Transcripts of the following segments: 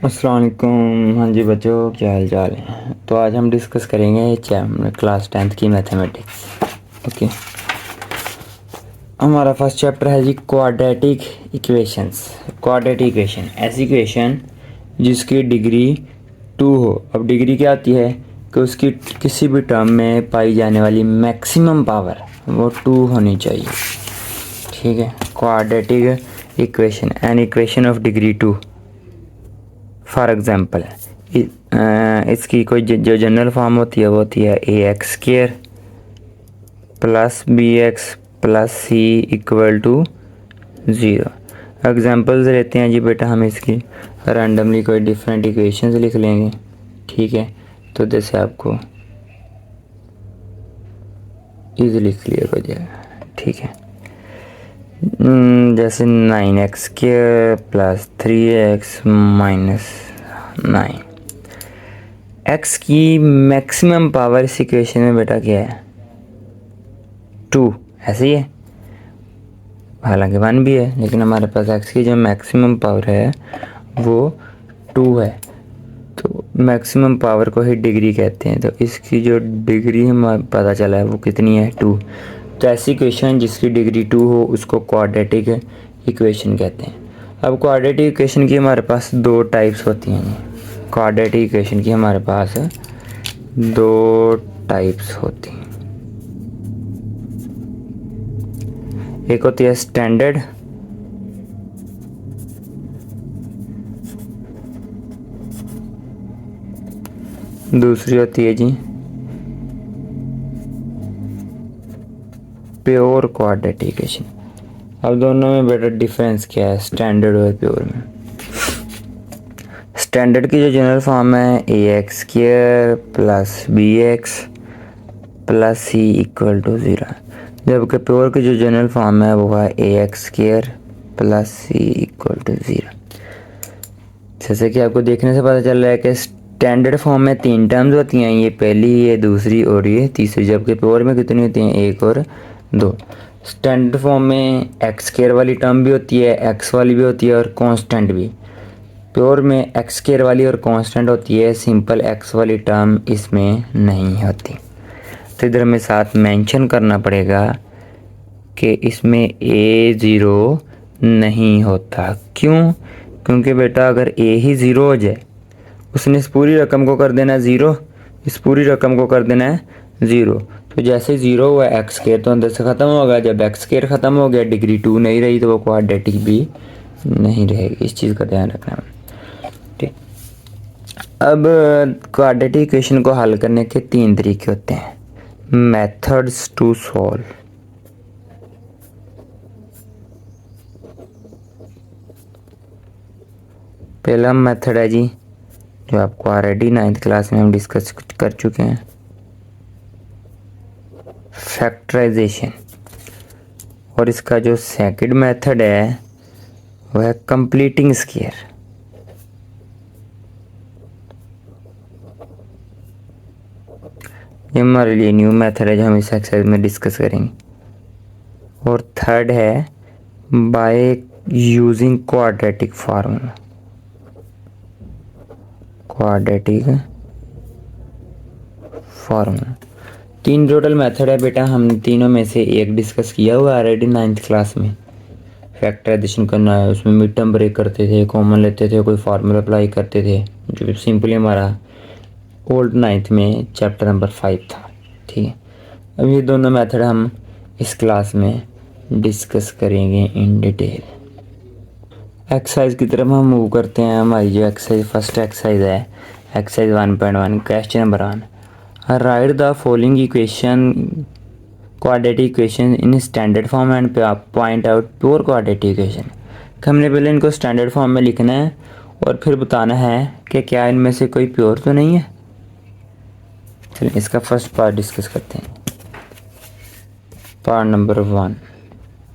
अस्सलाम वालेकुम। हाँ जी बच्चों, क्या हाल चाल है। तो आज हम डिस्कस करेंगे क्लास 10th की मैथमेटिक्स। ओके, हमारा फर्स्ट चैप्टर है जी क्वाड्रेटिक इक्वेशंस। क्वाड्रेटिक इक्वेशन ऐसी इक्वेशन जिसकी डिग्री 2 हो। अब डिग्री क्या आती है कि उसकी किसी भी टर्म में पाई जाने वाली मैक्सिमम पावर वो 2 होनी चाहिए। ठीक है, quadratic equation an equation of degree 2। For example इसकी कोई जो जनरल फॉर्म होती है वो होती है a x square plus b x plus c equal to 0। Examples लेते हैं जी बेटा, हम इसकी रैंडमली कोई डिफरेंट इक्वेशंस लिख लेंगे। ठीक है, तो जैसे आपको इजीली क्लियर हो जाएगा। ठीक है, जैसे 9x square plus 3x minus 9। x की मैक्सिमम पावर इस इक्वेशन में बेटा क्या है? 2। ऐसे ही है, हालांकि 1 भी है, लेकिन हमारे पास x की जो मैक्सिमम पावर है वो 2 है। तो मैक्सिमम पावर को ही डिग्री कहते हैं। तो इसकी जो डिग्री हमें पता चला है वो कितनी है? 2। तो ऐसी इक्वेशन जिसकी डिग्री 2 हो उसको क्वाड्रेटिक इक्वेशन कहते हैं। अब क्वाड्रेटिक इक्वेशन की हमारे पास 2 टाइप्स होती हैं। क्वाड्रेटिक इक्वेशन की हमारे पास 2 टाइप्स होती हैं। एक होती है स्टैंडर्ड, दूसरी होती है जी प्योर क्वाड्रेटिक इक्वेशन। अब दोनों में बेटा डिफरेंस क्या है स्टैंडर्ड और प्योर में? स्टैंडर्ड की जो जनरल फॉर्म है a x square plus b x plus c equal to 0, जबकि प्योर की जो जनरल फॉर्म है वो है a x square plus c equal to 0। जैसे कि आपको देखने से पता चल रहा है कि स्टैंडर्ड फॉर्म में 3 टर्म्स होती हैं, ये पहली, ये दूसरी और ये तीसरी, जबकि प्योर में कितनी होती हैं? 1 और 2। स्टैंडर्ड फॉर्म में एक्स स्क्र वाली टर्म भी होती है, एक्स वाली भी होती है और कांस्टेंट भी। प्योर में एक्स स्क्र वाली और कांस्टेंट होती है, सिंपल एक्स वाली टर्म इसमें नहीं होती। तो इधर हमें साथ मेंशन करना पड़ेगा कि इसमें A0 नहीं होता। क्यों? क्योंकि बेटा अगर A ही 0 हो जाए, उसने इस पूरी रकम को कर देना है 0, इस पूरी रकम को कर देना है 0। तो जैसे 0 हुआ एक्स स्क्र तो अंदर से ख़त्म होगा। जब एक्स स्क्र ख़त्म हो गया, डिग्री 2 नहीं रही, तो वो क्वाड्रेटिक भी नहीं रहेगी। इस चीज़ का ध्यान रखना है। ठीक, अब क्वाड्रेटिक इक्वेशन को हल करने के 3 तरीके होते हैं, मेथड्स टू सॉल्व। पहला मेथड है जी जो आपको ऑलरेडी 9th क्लास में हम डिस्कस कर चुके हैं, फैक्टराइजेशन। और इसका जो सेकंड मेथड है वह है कंप्लीटिंग स्क्वायर। ये हमारे लिए न्यू मेथड है जो हम इस एक्सरसाइज में डिस्कस करेंगे। और थर्ड है by using quadratic formula. Quadratic formula 3 total method है बेटा। हम तीनों में से एक डिस्कस किया हुआ ऑलरेडी 9th क्लास में। फैक्टराइजेशन करना है, उसमें मिड टर्म ब्रेक करते थे, कॉमन लेते थे, कोई फार्मूला अप्लाई करते थे, जो सिंपली हमारा ओल्ड 9th में चैप्टर नंबर 5 था। ठीक है, अब ये दोनों मेथड हम इस क्लास में डिस्कस करेंगे इन डिटेल। एक्सरसाइज की तरफ हम मूव करते हैं। हमारी जो एक्सरसाइज फर्स्ट एक्सरसाइज है, exercise 1.1, question number 1, right the following equation quadratic equation in standard form and point out pure quadratic equation. हमने पहले इनको स्टैंडर्ड फॉर्म में लिखना है और फिर बताना है कि क्या इनमें से कोई प्योर तो नहीं है। चलिए इसका फर्स्ट पार्ट डिस्कस करते हैं, पार्ट नंबर 1।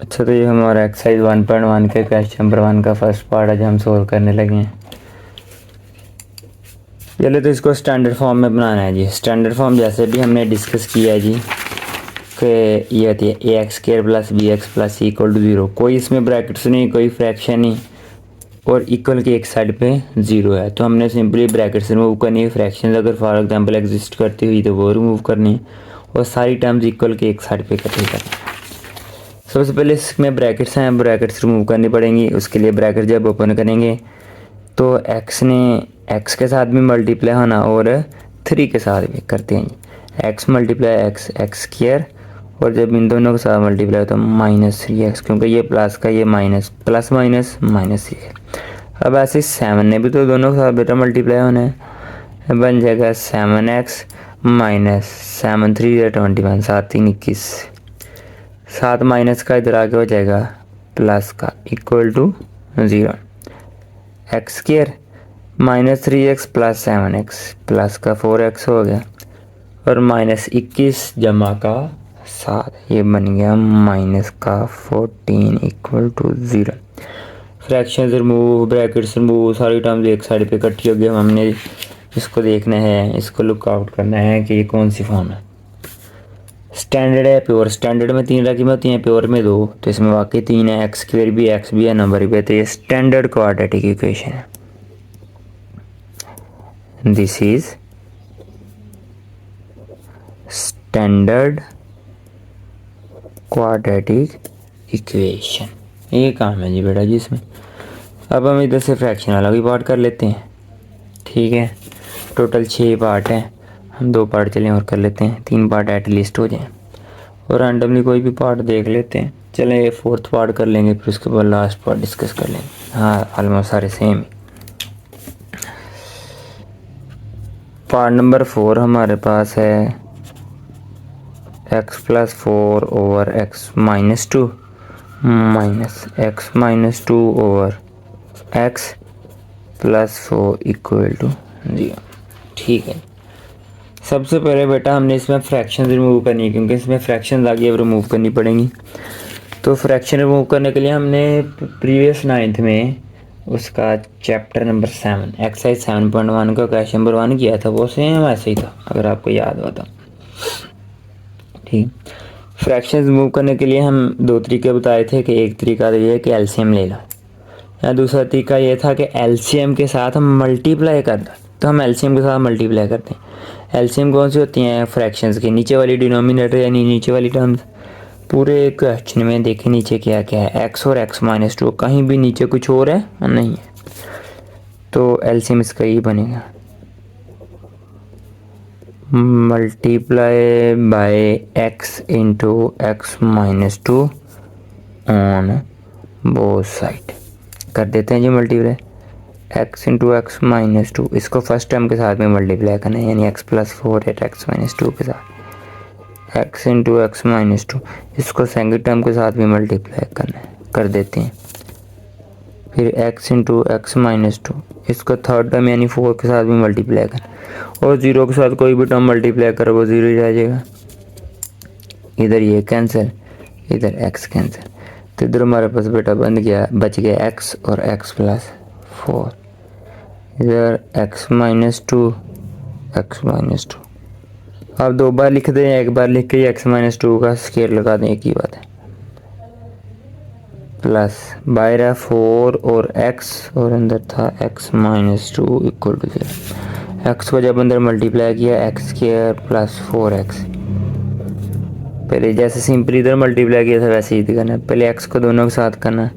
अच्छा, तो ये हमारा एक्सरसाइज 1.1 के क्वेश्चन नंबर 1 का फर्स्ट पार्ट है जो हम सोल्व करने लगे हैं। पहले तो इसको स्टैंडर्ड फॉर्म में बनाना है जी। स्टैंडर्ड फॉर्म जैसे भी हमने डिस्कस किया है जी कि ये होती है a x square plus b x plus c equal to 0। कोई इसमें ब्रैकेट्स नहीं, कोई फ्रैक्शन नहीं, और इक्वल की एक साइड पे 0 है, तो हमने सिंपली ब्रैकेट से रिमूव करनी है। फ्रैक्शन अगर फॉर एग्जांपल एग्जिस्ट करती हुई तो वो रिमूव करनी है, और सारी टर्म्स इक्वल के एक साइड पे इकट्ठी करनी है। सबसे पहले इसमें ब्रैकेट्स हैं, ब्रैकेट्स रिमूव करनी पड़ेंगी। उसके लिए ब्रैकेट जब ओपन करेंगे तो एक्स ने एक्स के साथ भी मल्टीप्लाई होना और 3 के साथ भी करते हैं। X multiply x x square, और जब इन दोनों के साथ मल्टीप्लाई होता है -3x, क्योंकि ये प्लस का ये माइनस, प्लस माइनस माइनस ये। अब ऐसे 7 ने भी तो दोनों के साथ बेटा मल्टीप्लाई होना है, बन जाएगा 7x माइनस 7 3 21, 7 3 21, 7 माइनस का इधर आगे हो जाएगा प्लस का equal to 0। X square -3x plus 7x plus का 4x हो गया, और -21 जमा का 7, ये बन गया माइनस का 14 equal to 0। Fraction remove, brackets remove, सारी टर्म्स एक साइड पे इकट्ठी हो गई। हमने इसको देखना है, इसको लुक आउट करना है कि ये कौन सी फॉर्म है। स्टैंडर्ड है, प्योर। स्टैंडर्ड में 3 रकमें होती हैं, प्योर में 2, तो इसमें वाकई 3 है। एक्स स्क्वायर भी, एक्स भी है, नंबर भी है, तो ये स्टैंडर्ड क्वाड्रेटिक इक्वेशन है। This is standard quadratic equation. ये काम है जी बेटा जी इसमें। अब हम इधर से फ्रैक्शन वाला भी पार्ट कर लेते हैं, ठीक है। टोटल 6 पार्ट हैं, हम 2 पार्ट चलें और कर लेते हैं, 3 पार्ट एटलीस्ट हो जाएं, और रैंडमली कोई भी पार्ट देख लेते हैं। चलें ये 4th पार्ट कर लेंगे, फिर उसके बाद लास्ट पार्ट डिस्कस कर लेंगे। हाँ, ऑलमोस्ट सारे सेम ही। पार्ट नंबर 4 हमारे पास है x + 4 over x - 2 minus x - 2 over x + 4 equal to 0। ठीक है, सबसे पहले बेटा हमने इसमें फ्रैक्शन रिमूव करनी है, क्योंकि इसमें फ्रैक्शन आगे अब रिमूव करनी पड़ेंगी। तो फ्रैक्शन रिमूव करने के लिए हमने प्रीवियस 9th में उसका चैप्टर नंबर 7 एक्सरसाइज 7.1 का क्वेश्चन नंबर 1 किया था, वो सेम ऐसे ही था, अगर आपको याद हो तो। ठीक, फ्रैक्शन रिमूव करने के लिए हम 2 तरीके बताए थे कि एक तरीका ये है कि एलसीएम ले लो, या दूसरा तरीका ये था कि एलसीएम के साथ हम मल्टीप्लाई कर दो। तो हम एलसीएम के साथ मल्टीप्लाई करते हैं। एलसीएम कौन सी होती हैं? फ्रैक्शंस के नीचे वाली डिनोमिनेटर यानी नीचे वाली टर्म्स। पूरे क्वेश्चन में देखें नीचे क्या क्या है, एक्स और x - 2, कहीं भी नीचे कुछ और है नहीं है, तो एलसीएम इसका ही बनेगा multiply by x into x - 2 on both side. कर देते हैं जी मल्टीप्लाई, x इंटू x - 2, इसको फर्स्ट टर्म के साथ में मल्टीप्लाई करना है, यानी x + 4 x - 2 के साथ, x इंटू x - 2, इसको सेकंड टर्म के साथ भी मल्टीप्लाई करना है, कर देते हैं। फिर x इंटू x - 2, इसको थर्ड टर्म यानी 4 के साथ भी मल्टीप्लाई करना, और 0 के साथ कोई भी टर्म मल्टीप्लाई करो वो 0 ही रह जाएगा। इधर ये कैंसिल, इधर x कैंसिल, तो इधर हमारे पास बेटा बच गया x और x + 4, इधर x - 2 x - 2। आप 2 बार लिख दें, एक बार लिख के x - 2 का स्क्वायर लगा दें, एक ही बात है, प्लस बाहर है 4 और x, और अंदर था x - 2 इक्वल टू 0। x को जब अंदर मल्टीप्लाई किया x² + 4x, पहले जैसे सिंपली इधर मल्टीप्लाई किया था वैसे ही करना है। पहले x को दोनों के साथ करना है,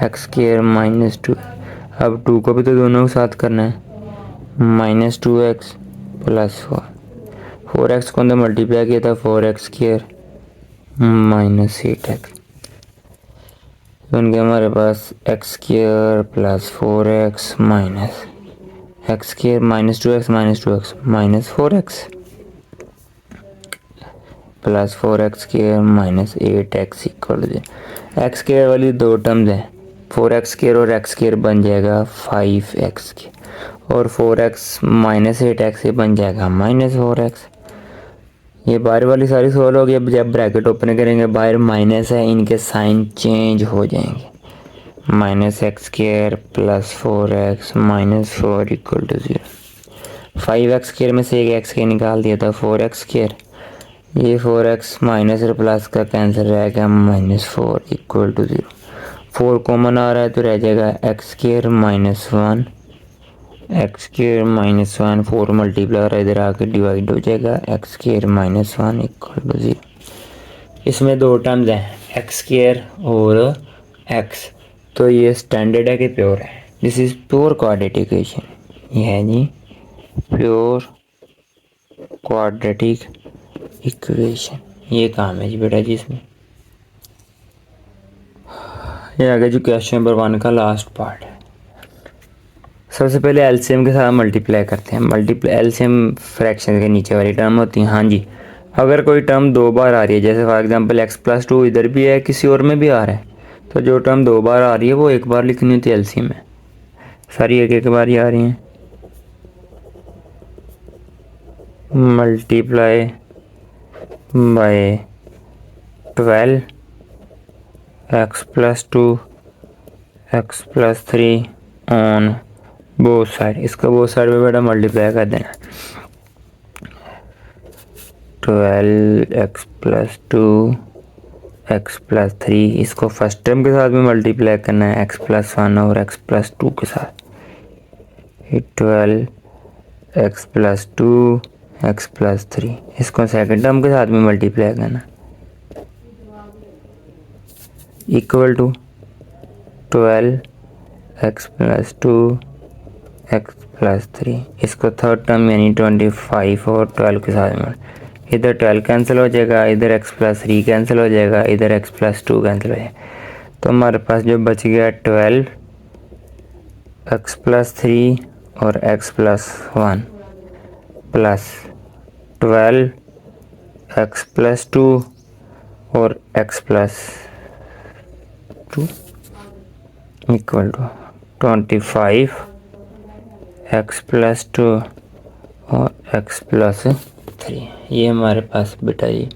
x² - 2, अब 2 को भी तो दोनों के साथ करना है, -2x + 4, 4x को अंदर मल्टीप्लाई किया था 4x² - 8x, बन गया हमारे पास x² + 4x minus x² -2x - 4x + 4x² - 8x equal to x² वाली 2 टर्म्स हैं, 4x² और x² बन जाएगा 5x, और 4x - 8x से बन जाएगा -4x। ये बाहर वाली सारी सोल्व हो गई। अब जब ब्रैकेट ओपन करेंगे बाहर माइनस है, इनके साइन चेंज हो जाएंगे, -x² + 4x - 4 equal to 0। 5x² में से एक x² निकाल दिया था, 4x², ये 4x माइनस और प्लस का कैंसिल रहेगा, -4 इक्वल टू 0। 4 कॉमन आ रहा है तो रह जाएगा x square minus one, x square minus one, 4 multiply और इधर आके डिवाइड हो जाएगा x square minus one equal to 0। इसमें दो टर्म्स हैं एक्स स्क्वायर और एक्स, तो ये स्टैंडर्ड है कि प्योर है? This is pure quadratic equation. ये है जी प्योर क्वाड्रेटिक इक्वेशन। ये काम है जी बेटा जी इसमें। ये आगे जो क्वेश्चन नंबर 1 का लास्ट पार्ट है। सबसे पहले एलसीएम के साथ मल्टीप्लाई करते हैं। मल्टीप्लाई एलसीएम फ्रैक्शन के नीचे वाली टर्म होती है। हाँ जी, अगर कोई टर्म दो बार आ रही है, जैसे for example x plus to इधर भी है, किसी और में भी आ रहा है, तो जो टर्म दो बार आ रही है वो एक बार लिखनी होती है एलसीएम में। सारी एक एक बार ही आ रही हैं। Multiply by 12 x plus two x plus three on both side. इसका बोथ साइड में बेटा मल्टीप्लाई कर देना। 12 x plus two x plus three, इसको फर्स्ट टर्म के साथ में मल्टीप्लाई करना है एक्स प्लस वन और एक्स प्लस टू के साथ। 12 x plus two x plus three, इसको सेकंड टर्म के साथ में मल्टीप्लाई करना equal to 12 x plus two x plus three, इसको थर्ड टर्म यानी 25 और 12 के साथ में, इधर 12 कैंसिल हो जाएगा, इधर एक्स प्लस थ्री कैंसिल हो जाएगा, इधर एक्स प्लस टू कैंसिल हो जाएगा। तो हमारे पास जो बच गया 12 एक्स प्लस थ्री और x plus one plus 12 x plus two और x plus two equal to 25 x plus two और एक्स प्लस थ्री। ये हमारे पास बेटा ये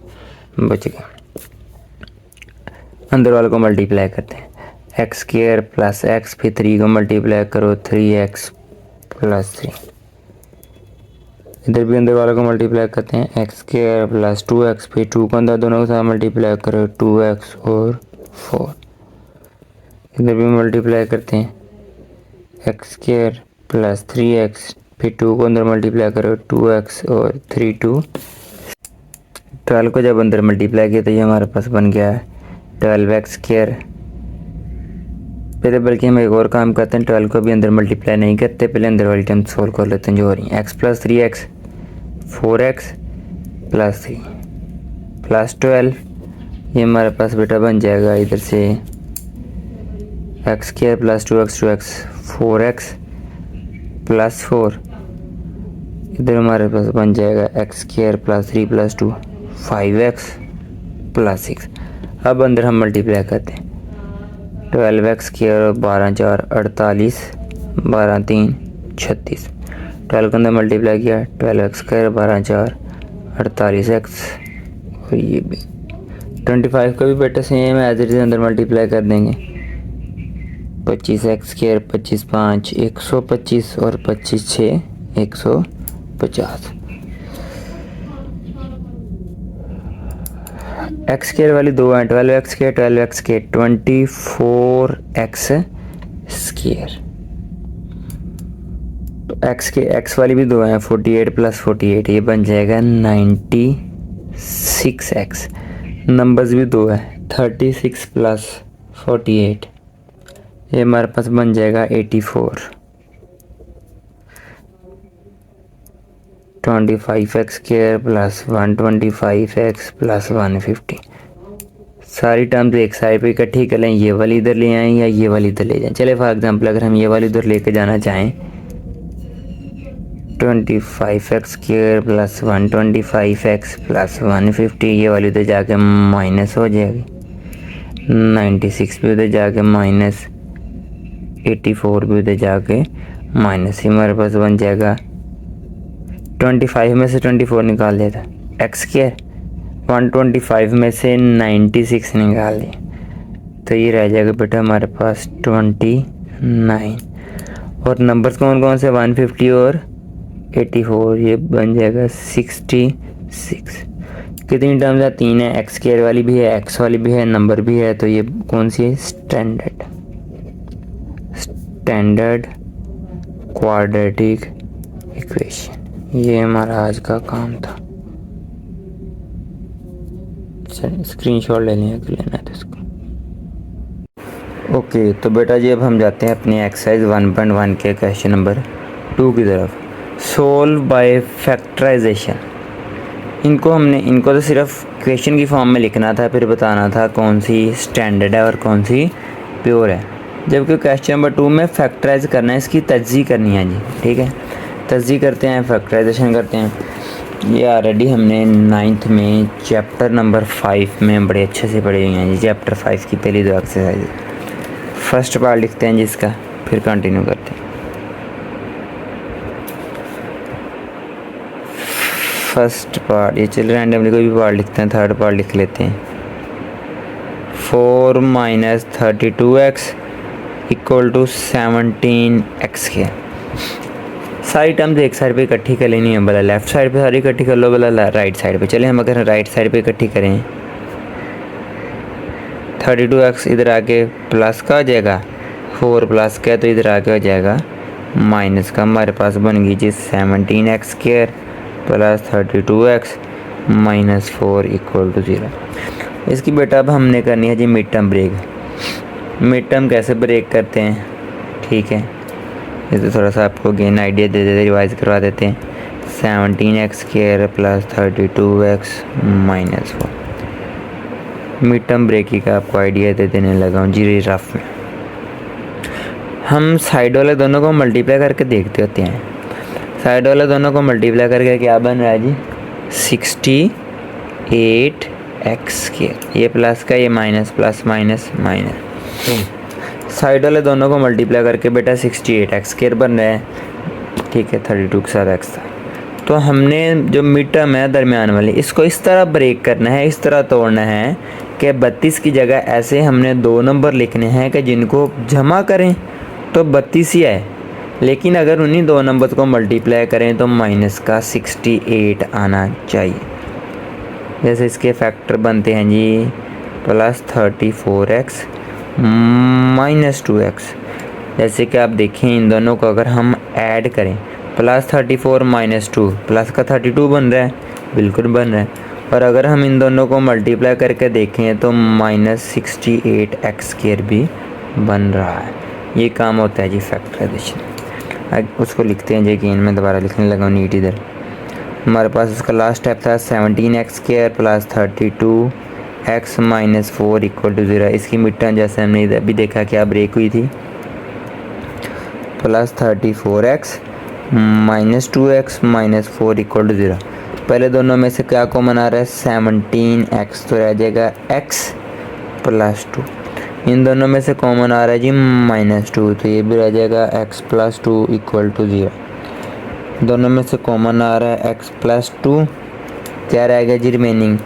बच गया। अंदर वाले को मल्टीप्लाई करते हैं, एक्स स्क्वायर प्लस एक्स, फिर 3 को मल्टीप्लाई करो 3x प्लस थ्री। इधर भी अंदर वाले को मल्टीप्लाई करते हैं, एक्स स्क्वायर प्लस 2x, फिर 2 को अंदर दोनों के साथ मल्टीप्लाई करो 2x और 4। इधर भी मल्टीप्लाई करते हैं, एक्स स्क्वायर प्लस 3x, फिर 2 को अंदर मल्टीप्लाई करो 2x और 3 2। 12 को जब अंदर मल्टीप्लाई किया तो ये हमारे पास बन गया है 12x स्क्वायर। पहले बल्कि हम एक और काम करते हैं, 12 को भी अंदर मल्टीप्लाई नहीं करते, पहले अंदर वाली टर्म सोल्व कर लेते हैं जो हो रही है। X plus 3x 4x plus 3 plus 12, ये हमारे पास बेटा बन जाएगा इधर से x square plus 2x 4x plus 4, इधर हमारे पास बन जाएगा x square plus 3 plus 2 5x plus 6। अब अंदर हम मल्टीप्लाई करते हैं, 12x स्क्वायर और 12 4 48, 12 3 36। 12 के अंदर मल्टीप्लाई किया 12x स्क्वायर 12 4 48x, और ये भी 25 का भी बेटा सेम है, एज इट इज अंदर मल्टीप्लाई कर देंगे। 25x स्क्वायर 25 5 125 और 25 6 150। एक्स स्क्वायर वाली दो हैं, 12x square 12x square 24x square. तो एक्स के एक्स वाली भी दो हैं, 48 प्लस 48, ये बन जाएगा 96x। नंबर्स भी दो है, 36 प्लस 48, ये हमारे पास बन जाएगा 84। 25x square plus 125x plus 150। सारी टर्म्स एक साइड पे इकट्ठी कर लें, ये वाली इधर ले आएँ या ये वाली इधर ले जाएं। चले फॉर एग्जांपल अगर हम ये वाली इधर लेके जाना चाहें, 25x square plus 125x plus 150, ये वाली उधर जाके माइनस हो जाएगी, 96 भी उधर जाके माइनस, 84 भी उधर जाके माइनस, ही हमारे पास बन जाएगा 25 में से 24 निकाल देता, एक्स स्क्वायर 125 में से 96 निकाल दिया, तो ये रह जाएगा बेटा हमारे पास 29। और नंबर्स कौन कौन से, 150 और 84, ये बन जाएगा 66। कितनी टर्म्स है? 3 है, एक्स स्क्वायर वाली भी है, एक्स वाली भी है, नंबर भी है, तो ये कौन सी है? Standard quadratic equation. ये हमारा आज का काम था। स्क्रीनशॉट ले लें अगर लेना है तो इसको। ओके, तो बेटा जी अब हम जाते हैं अपनी एक्सरसाइज 1.1 के क्वेश्चन नंबर 2 की तरफ। Solve by factorisation. इनको तो सिर्फ क्वेश्चन की फॉर्म में लिखना था, फिर बताना था कौन सी स्टैंडर्ड है और कौन सी प्योर है। जबकि क्वेश्चन नंबर 2 में फैक्टराइज करना है, इसकी तज्ज़ी करनी है जी। ठीक है, तज्ज़ी करते हैं, फैक्टराइजेशन करते हैं। ये ऑलरेडी हमने 9th में चैप्टर नंबर 5 में बड़े अच्छे से पढ़े हुए हैं जी। चैप्टर 5 की पहली 2 एक्सरसाइज फर्स्ट पार्ट लिखते हैं जिसका, फिर कंटिन्यू करते हैं। फर्स्ट पार्ट ये चल रैंडमली कोई भी पार्ट लिखते हैं, थर्ड पार्ट लिख लेते हैं। 4 - 32x = 17x²। सारी टर्म्स एक साइड पे इकट्ठी कर लेनी है, भला लेफ्ट साइड पे सारी इकट्ठी कर लो, भला राइट साइड पे। चले हम अगर राइट साइड पे इकट्ठी करें, 32x इधर आके प्लस का हो जाएगा, 4 प्लस का तो इधर आके हो जाएगा माइनस का। हमारे पास बन गई जी 17x² + 32x - 4 = 0। इसकी बेटा अब हमने करनी है जी mid term break. Mid term कैसे ब्रेक करते हैं? ठीक है, ये तो थोड़ा सा आपको गेन आइडिया दे देते, रिवाइज करवा देते हैं। 17x² + 32x - 4 mid term break का आपको आइडिया दे देने लगा हूँ जी रफ में। हम साइड वाले दोनों को मल्टीप्लाई करके देखते होते हैं। साइड वाले दोनों को मल्टीप्लाई करके क्या बन रहा है जी? 68x²। ये प्लस का, ये minus, plus minus minus. Side वाले दोनों को मल्टीप्लाई करके बेटा 68x² बन रहा है। ठीक है, 32 के साथ x था। तो हमने जो मिड टर्म है दरमियान वाली, इसको इस तरह ब्रेक करना है, इस तरह तोड़ना है कि 32 की जगह ऐसे हमने 2 नंबर लिखने हैं कि जिनको जमा करें तो 32 ही आए, लेकिन अगर उन्हीं 2 नंबर को मल्टीप्लाई करें तो माइनस का 68 आना चाहिए। जैसे इसके फैक्टर बनते हैं जी +34x - 2x। जैसे कि आप देखें इन दोनों को अगर हम ऐड करें, +34 - 2 प्लस का 32 बन रहा है, बिल्कुल बन रहा है। और अगर हम इन दोनों को मल्टीप्लाई करके देखें तो -68x² भी बन रहा है। ये काम होता है जी फैक्टराइजेशन। उसको लिखते हैं जी, अगेन मैं दोबारा लिखने लगा नीट इधर। हमारे पास उसका लास्ट स्टेप था 17x² + 32x - 4 = 0। इसकी मिड टर्म जैसे हमने अभी देखा क्या ब्रेक हुई थी, +34x - 2x - 4 = 0। पहले दोनों में से क्या कॉमन आ रहा है? 17x, तो रह जाएगा x + 2। इन दोनों में से कॉमन आ रहा है जी -2, तो ये भी रह जाएगा x + 2 = 0। दोनों में से कॉमन आ रहा है x + 2, क्या रहेगा जी रिमेनिंग?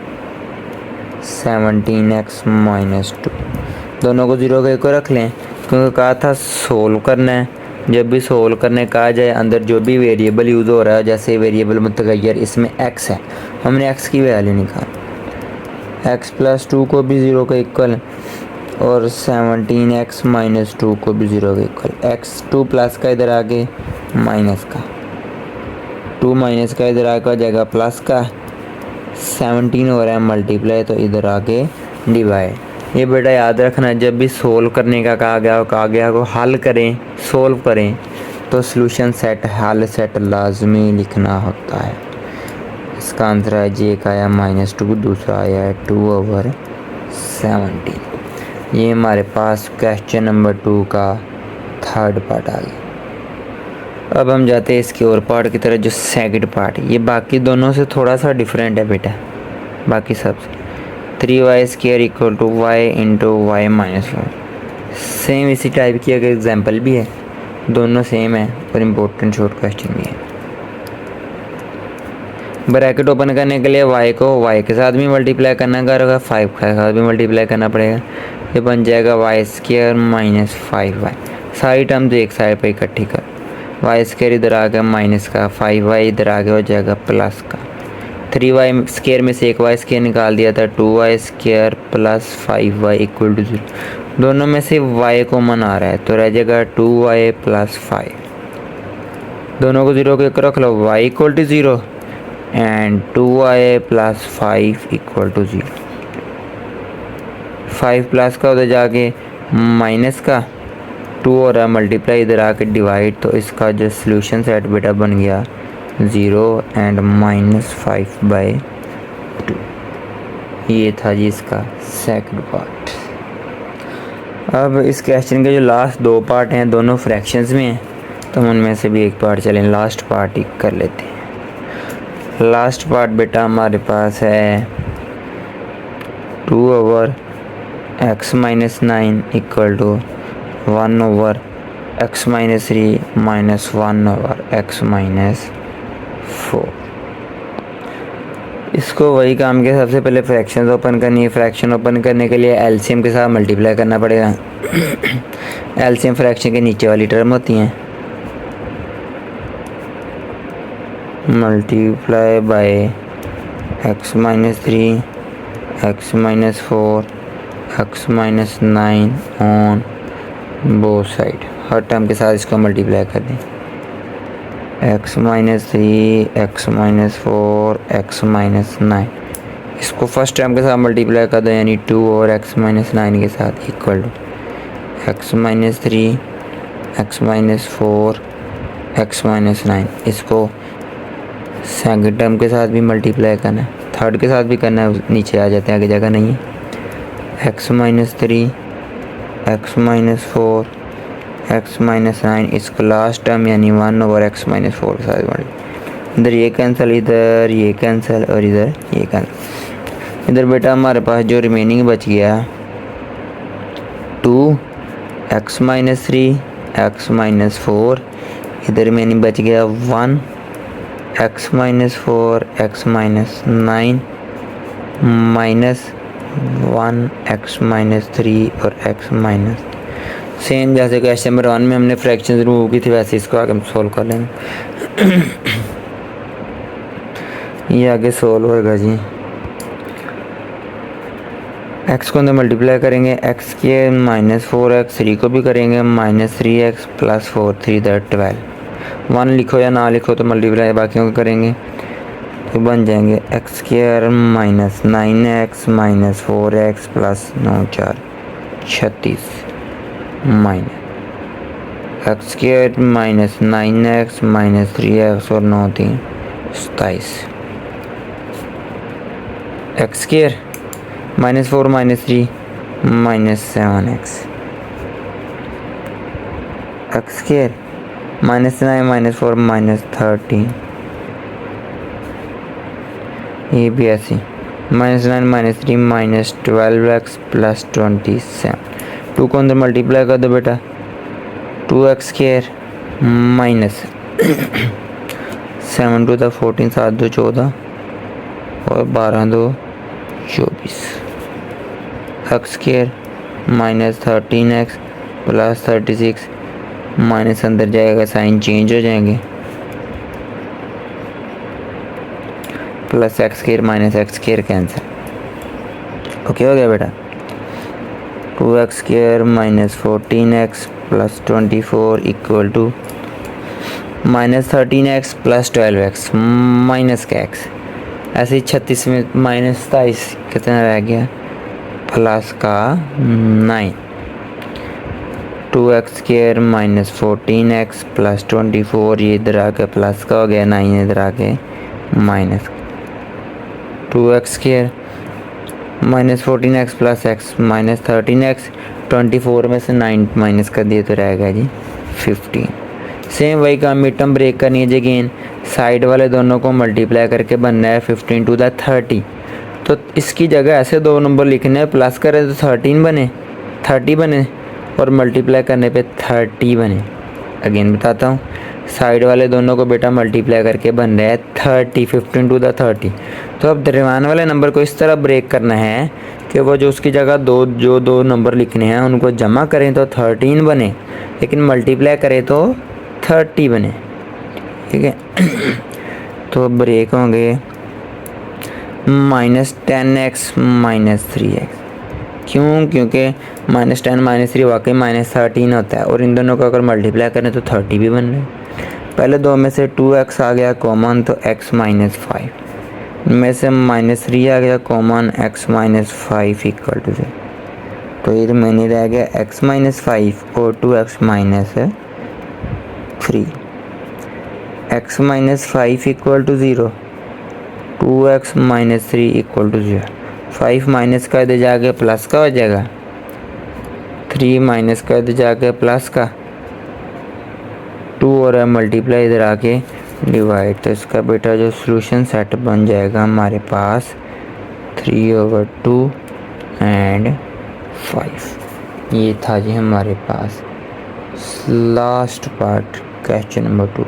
17x - 2। दोनों को 0 के को रख लें, क्योंकि कहा था सोल्व करना है। जब भी सोल्व करने कहा जाए, अंदर जो भी वेरिएबल यूज़ हो रहा है, जैसे वेरिएबल मुतगैर इसमें x है, हमने x की वैल्यू निकाल। x + 2 को भी 0 के इक्वल और 17x - 2 को भी 0 के इक्वल। x 2 प्लस का इधर आगे माइनस का, 2 माइनस का इधर आगे हो जाएगा प्लस का, 17 हो रहा है मल्टीप्लाई तो इधर आगे डिवाइड। ये बेटा याद रखना, जब भी सोल्व करने का कहा गया को हल करें, सोल्व करें तो सॉल्यूशन सेट, हल सेट लाजमी लिखना होता है। इसका आंसर है जी, एक आया -2, दूसरा आया है 2/17। ये हमारे पास क्वेश्चन नंबर 2 का थर्ड पार्ट आ गया। अब हम जाते हैं इसके और पार्ट की तरफ, जो सेकंड पार्ट। ये बाकी दोनों से थोड़ा सा डिफरेंट है बेटा, बाकी सब 3y² = y × y - 4। सेम इसी टाइप की एक एग्जांपल भी है, दोनों सेम है और इम्पोर्टेंट शॉर्ट क्वेश्चन भी है। ब्रैकेट ओपन करने के लिए y को y के साथ भी मल्टीप्लाई करना होगा, 5 के साथ भी मल्टीप्लाई करना पड़ेगा। ये बन जाएगा y² - 5y। सारी टर्म्स एक साइड पे इकट्ठी कर, y² इधर आ गया माइनस का, 5y इधर आगे हो जाएगा प्लस का। 3y स्केयर में से एक y स्केयर निकाल दिया था, 2y square plus 5y equal to 0। दोनों में से y कॉमन आ रहा है तो रह जाएगा 2y प्लस 5। दोनों को 0 के रख लो, y equal to 0 and 2y plus 5 equal to 0। 5 plus का उधर जाके माइनस का 2 हो रहा है मल्टीप्लाई, इधर आके डिवाइड, तो इसका जो सोल्यूशन सेट बेटा बन गया 0 एंड -5/2। ये था जी इसका सेकंड पार्ट। अब इस क्वेश्चन के जो लास्ट 2 पार्ट हैं दोनों फ्रैक्शंस में हैं, तो हम उनमें से भी एक पार्ट चलें लास्ट पार्ट ही कर लेते हैं। लास्ट पार्ट बेटा हमारे पास है 2/x-9 equal to 1/x-3 minus 1/x-4। इसको वही काम के सबसे पहले फ्रैक्शंस ओपन करनी है। फ्रैक्शन ओपन करने के लिए एलसीएम के साथ मल्टीप्लाई करना पड़ेगा। एलसीएम फ्रैक्शन के नीचे वाली टर्म होती हैं, multiply bye x-3 x-4 x-9 on both side. Her term के साथ इसको मल्टीप्लाई कर दें, x-3 x-4 x-9। इसको फर्स्ट टर्म के साथ मल्टीप्लाई कर दो यानी 2 और x-9 के साथ equal to x-3 x-4 x-9। इसको सेकंड टर्म के साथ भी मल्टीप्लाई करना है, थर्ड के साथ भी करना है, नीचे आ जाते हैं, आगे जगह नहीं है। x-3 x-4 x-9, इसको लास्ट टर्म यानी 1/x-4 के साथ मल्टीप्लाई। इधर ये कैंसिल, इधर ये कैंसिल और इधर ये कैंसिल। इधर बेटा हमारे पास जो रिमेनिंग बच गया 2x-3 x-4, इधर रिमेनिंग बच गया 1x-4 x-9 माइनस 1x-3 और x-। सेम जैसे क्वेश्चन नंबर 1 में हमने फ्रैक्शन रिमूव की थी वैसे इसको आगे हम सोल्व कर लेंगे। ये आगे सोल्व होएगा जी। x को अंदर मल्टीप्लाई करेंगे, x के -4x, 3 को भी करेंगे -3x प्लस 4 3 12। 1 लिखो या ना लिखो तो मल्टीप्लाई बाकियों को करेंगे तो बन जाएंगे x² -9x -4x plus 9 4 36 minus x² -9x -3x और 9 3 27। x² -4 -3 -7x, x² -9 -4 -13। ये भी ऐसी -9 -3 -12x प्लस 27। 2 को अंदर मल्टीप्लाई कर दो बेटा, 2x² माइनस 7 2 14 7 2 14 और 12 2 24। x² -13x प्लस 36 माइनस अंदर जाएगा, साइन चेंज हो जाएंगे, plus x² minus x² cancel. Okay हो गया बेटा। 2x² -14x plus 24 equal to -13x plus 12x minus का x। ऐसे ही 36 में -27 कितना रह गया, प्लस का 9। 2x² -14x प्लस 24, ये इधर आके प्लस का हो गया, 9 इधर आके minus. 2x² -14x plus x -13x, 24 में से 9 माइनस कर दिए तो रहेगा जी 15। सेम वही काम मिड टर्म ब्रेक करनी है जी। अगेन साइड वाले दोनों को मल्टीप्लाई करके बनना है 15 टू द 30। तो इसकी जगह ऐसे 2 नंबर लिखने हैं, प्लस करें तो 13 बने 30 बने और मल्टीप्लाई करने पे 30 बने। अगेन बताता हूँ, साइड वाले दोनों को बेटा मल्टीप्लाई करके बन रहा है 30, 15 टू द 30। तो अब दरमियान वाले नंबर को इस तरह ब्रेक करना है कि वो जो उसकी जगह दो नंबर लिखने हैं उनको जमा करें तो 13 बने, लेकिन मल्टीप्लाई करें तो 30 बने। ठीक है। तो ब्रेक होंगे -10x -3x। क्यों? क्योंकि -10 -3 वाकई -13 होता है और इन दोनों को अगर मल्टीप्लाई करें तो 30 भी बन रहा है। पहले दो में से 2x आ गया कॉमन तो x -5 में से -3 आ गया कॉमन x -5 इक्वल टू 0। तो ये मैंने रह गया x -5 और 2x -3। x -5 equal to 0, 2x -3 equal to 0। 5 minus का इधर जाके प्लस का हो जाएगा, 3 माइनस का इधर जाके प्लस का, 2 और मल्टीप्लाई इधर आके डिवाइड। तो इसका बेटा जो सोल्यूशन सेट बन जाएगा हमारे पास 3/2 एंड 5। ये था जी हमारे पास लास्ट पार्ट क्वेश्चन नंबर 2।